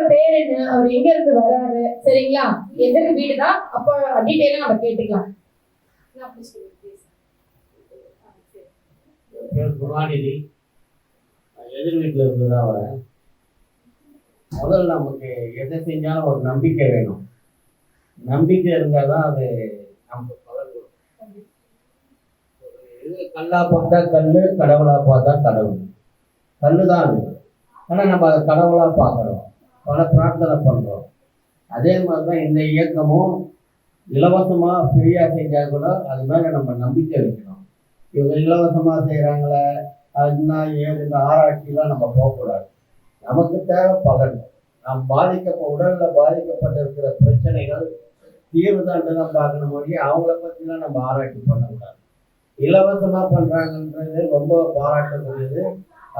அவரோட பேர் என்ன, அவர் எங்க இருந்து வராரு, சரிங்களா, எதிர்க்கு வீடு தான், அப்போ டீட்டெயிலா நம்ம கேட்டுக்கலாம். குருவானிதி, எதிர் வீட்டில் இருந்து தான் வரேன். முதல்ல நமக்கு எதை செஞ்சாலும் ஒரு நம்பிக்கை வேணும். நம்பிக்கை இருந்தால் தான் அது நமக்கு பலன் கொடுக்கும். இது கல்லா பார்த்தா கல், கடவுளா பார்த்தா கடவுள். கல்லு தான் அது. ஆனால் நம்ம அதை கடவுளாக பார்க்குறோம், பல பிரார்த்தனை பண்ணுறோம். அதே மாதிரி தான் இந்த இயக்கமும் இலவசமாக ஃப்ரீயாக செஞ்சால் கூட அது மேலே நம்ம நம்பிக்கை வைக்கணும். இவங்க இலவசமாக செய்கிறாங்களே அதுனா ஏதுங்க ஆராய்ச்சிலாம் நம்ம போகக்கூடாது. நமக்கு தேவை பலன். நாம் உடலில் பாதிக்கப்பட்டிருக்கிற பிரச்சனைகள் தீர்வு தாண்டு தான் பார்க்கணும் மொழி, அவங்கள பற்றிலாம் நம்ம ஆராய்ச்சி பண்ணக்கூடாது. இலவசமாக பண்ணுறாங்கன்றது ரொம்ப பாராட்டக்கூடியது.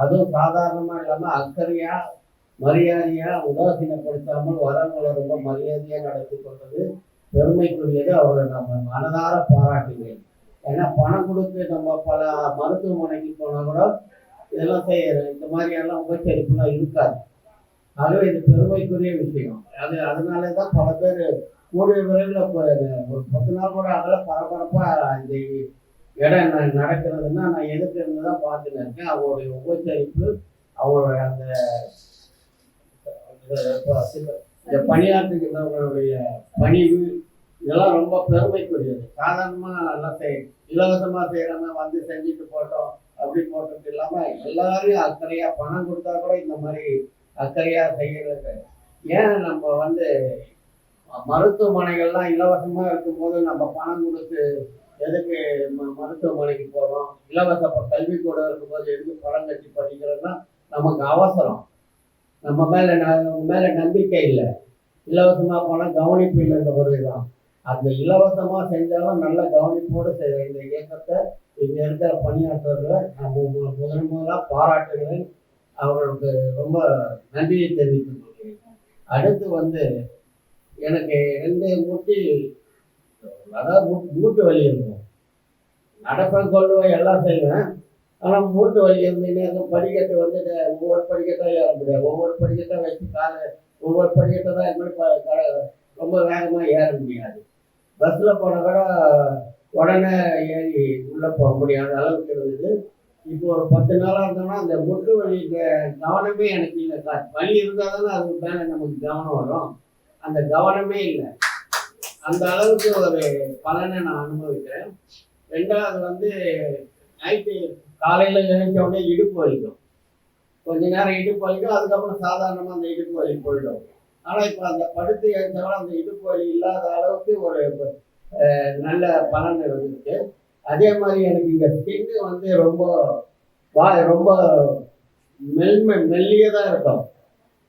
அதுவும் சாதாரணமாக இல்லாமல் அக்கறையாக மரியாதையாக உதாசீனப்படுத்தாமல் வரவங்களை ரொம்ப மரியாதையாக நடத்தி கொண்டது பெருமைக்குரியது. அவரை நம்ம மனதார பாராட்டுகிறேன். ஏன்னா பணம் கொடுத்து நம்ம பல மருத்துவமனைக்கு போனால் கூட இதெல்லாம் செய்யறோம், இந்த மாதிரியெல்லாம் உபச்சரிப்புலாம் இருக்காது. ஆகவே இது பெருமைக்குரிய விஷயம். அதனால தான் பல பேர் கூடிய விரைவில் ஒரு 10 நாள் கூட அதில் பரபரப்பாக இந்த இடம் நடக்கிறதுன்னா நான் எதுக்கு இருந்து தான் பார்த்துன்னு இருக்கேன். அவங்களுடைய உபச்சரிப்பு, அவங்களுடைய அந்த பணியாற்றுகிறவங்களுடைய பணிவு இதெல்லாம் ரொம்ப பெருமைக்குரியது. சாதாரணமாக எல்லாம் இலவசமாக செய்கிறவங்க வந்து செஞ்சுட்டு போட்டோம் அப்படி போட்டது இல்லாமல் எல்லாரையும் அக்கறையாக பணம் கொடுத்தா கூட இந்த மாதிரி அக்கறையாக செய்கிறது. ஏன் நம்ம மருத்துவமனைகள்லாம் இலவசமாக இருக்கும்போது நம்ம பணம் கொடுத்து எதுக்கு மருத்துவமனைக்கு போகிறோம்? இலவச கல்விக்கூட இருக்கும்போது எதுக்கு பணம் கட்டி படிக்கிறோன்னா நமக்கு அவசரம், நம்ம மேலே நம்பிக்கை இல்லை, இலவசமாக போனால் கவனிப்பு இல்லைன்ற ஒரு இதுதான். அந்த இலவசமாக செஞ்சாலும் நல்ல கவனிப்போடு செய்கிற இந்த இயக்கத்தை இங்கே இருக்கிற பணியாற்றவர்களை நான் முதலாக பாராட்டுகிறேன். அவர்களுக்கு ரொம்ப நன்றியை தெரிவித்துக் கொள்கிறேன். அடுத்து எனக்கு 2 முட்டி, அதாவது மூட்டு வலி இருக்கும். நடப்பேன், கொள்ளுவேன், எல்லாம் செய்வேன். ஆனால் மூட்டு வலி இருந்தீங்கன்னா படிக்கட்டு ஒவ்வொரு படிக்கட்டாக ஏற முடியாது. ஒவ்வொரு படிக்கட்டாக வச்சு ஒவ்வொரு படிக்கட்டை தான் இது ரொம்ப வேகமாக ஏற முடியாது. பஸ்ஸில் போனால் கூட உடனே ஏறி உள்ளே போக முடியாத அளவுக்கு இருந்தது. இப்போ ஒரு 10 நாளாக இருந்தோம்னா அந்த முட்டு வலி கவனமே எனக்கு இல்லை. வலி இருந்தால் தானே அது மேலே நமக்கு கவனம் வரும். அந்த கவனமே இல்லை. அந்த அளவுக்கு ஒரு பலனை நான் அனுபவிக்கிறேன். 2வது நைட்டு காலையில் நினைச்ச உடனே இடுப்பு வலிக்கும். கொஞ்ச நேரம் இடுப்பு வலிக்கும், அதுக்கப்புறம் சாதாரணமாக அந்த இடுப்பு வலி போயிடும். ஆனால் இப்போ அந்த படுத்து எழுந்தவரை அந்த இடுப்பு வலி இல்லாத அளவுக்கு ஒரு நல்ல பலன் இருந்துச்சு. அதே மாதிரி எனக்கு இந்த ஸ்கின்னு ரொம்ப மெல்லியதாக இருக்கும்.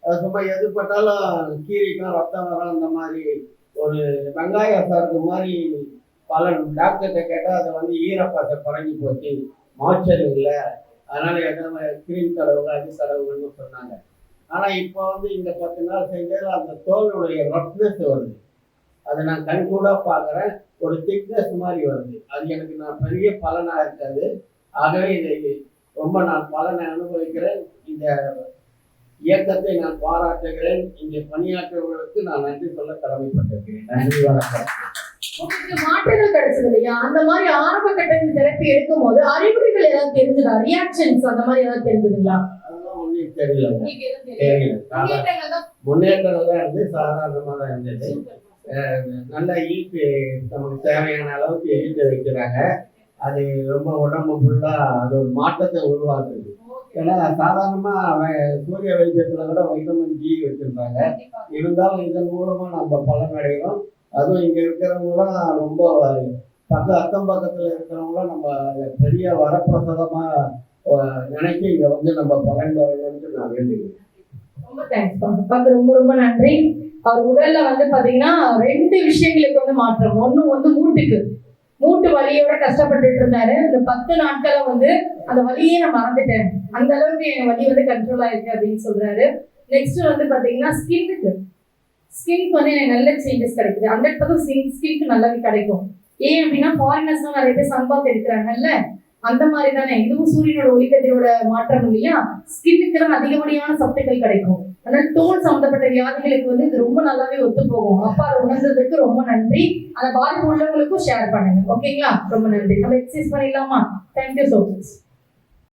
அது சும்மா எது பட்டாலும் கீரிக்கும், ரத்தம் வரும். அந்த மாதிரி ஒரு வெங்காய சார்ந்த மாதிரி பலன். டாக்டர்கிட்ட கேட்டால் அதை ஈரப்பாட்டை குறைஞ்சி போச்சு, மாய்ச்சர் இல்லை, அதனால எதனா கிரீம் தடவுங்க அது தடவுங்கன்னு சொன்னாங்க. ஆனால் இப்போ இந்த 10 நாள் செஞ்சதில் அந்த தோலுடைய ரஃப்னஸ் வருது. அதை நான் கண்கூடாக பார்க்குறேன். ஒரு திக்னஸ் மாதிரி வருது. அது எனக்கு பெரிய பலனாக இருக்காது. ஆகவே இதை ரொம்ப நான் பலனை அனுபவிக்கிறேன். இந்த இயக்கத்தை நான் பாராட்டுகிறேன். இங்கே பணியாற்றுவர்களுக்கு நான் நன்றி சொல்ல கடமைப்பட்டிருக்கிறேன். நன்றி, வணக்கம். மாற்றங்கள் கிடைச்சது இல்லையா? அந்த மாதிரி ஆரம்ப கட்டத்தில் தெரப்பி எடுக்கும் போது அறிகுறிகள் ஏதாவது தெரிஞ்சதா? ரியாக்ஷன்ஸ் அந்த மாதிரி ஏதாவது தெரிஞ்சதுங்களா? அதெல்லாம் ஒன்றும் தெரியல. முன்னேற்றங்கள் தான் இருந்து சாதாரணமாக தான் இருந்தது. நல்லா ஈட்டு நமக்கு தேவையான அளவுக்கு ஈட்டு வைக்கிறாங்க. அது ரொம்ப உடம்பு ஃபுல்லாக அது ஒரு மாற்றத்தை உருவாக்குது. ஏன்னா சாதாரணமாக சூரிய வெளிச்சத்தில் கூட வைட்டமின் டி வச்சுருந்தாங்க. இருந்தாலும் இதன் மூலமாக நம்ம பலன் அடைகிறோம். அதுவும் இங்கே இருக்கிறவங்களாம் ரொம்ப அக்கம் பக்கத்தில் இருக்கிறவங்களாம் நம்ம பெரிய வரப்பிரசாதமாக நினைச்சு இங்கே நம்ம பலன் பெறணும்னு நான் வேண்டுகிறேன். ரொம்ப தேங்க்ஸ். ரொம்ப ரொம்ப நன்றி. அவர் உடல்ல பாத்தீங்கன்னா 2 விஷயங்களுக்கு மாற்றம். ஒண்ணு மூட்டு வலியோட கஷ்டப்பட்டுட்டு இருந்தாரு. இந்த 10 நாட்கள அந்த வலியே நான் மறந்துட்டேன், அந்த அளவுக்கு என் வலி கண்ட்ரோல் ஆயிருக்கு அப்படின்னு சொல்றாரு. நெக்ஸ்ட் பாத்தீங்கன்னா ஸ்கின்னுக்கு எனக்கு நல்ல சேஞ்சஸ் கிடைக்குது. 100% ஸ்கின்க்கு நல்லாவே கிடைக்கும். ஏன் அப்படின்னா ஃபாரினர்ஸ்லாம் நிறைய பேர் சன்பாத் எடுக்கிறாங்கல்ல, அந்த மாதிரி தானே இதுவும் சூரியனோட ஒளிக்கதிரோட மாற்றம் இல்லையா? ஸ்கின்னுக்கு அதிகப்படியான சத்துக்கள் கிடைக்கும். ஆனால் தோல் சம்பந்தப்பட்ட வியாதிகளுக்கு வந்து இது ரொம்ப நல்லாவே ஒத்து போகும். அப்பா அதை உணர்ந்ததுக்கு ரொம்ப நன்றி. அந்த பாதிப்பு உள்ளவங்களுக்கும் ஷேர் பண்ணுங்க. ஓகேங்களா? ரொம்ப நன்றி. நம்ம எக்ஸசைஸ் பண்ணிடலாமா? Thank you so much.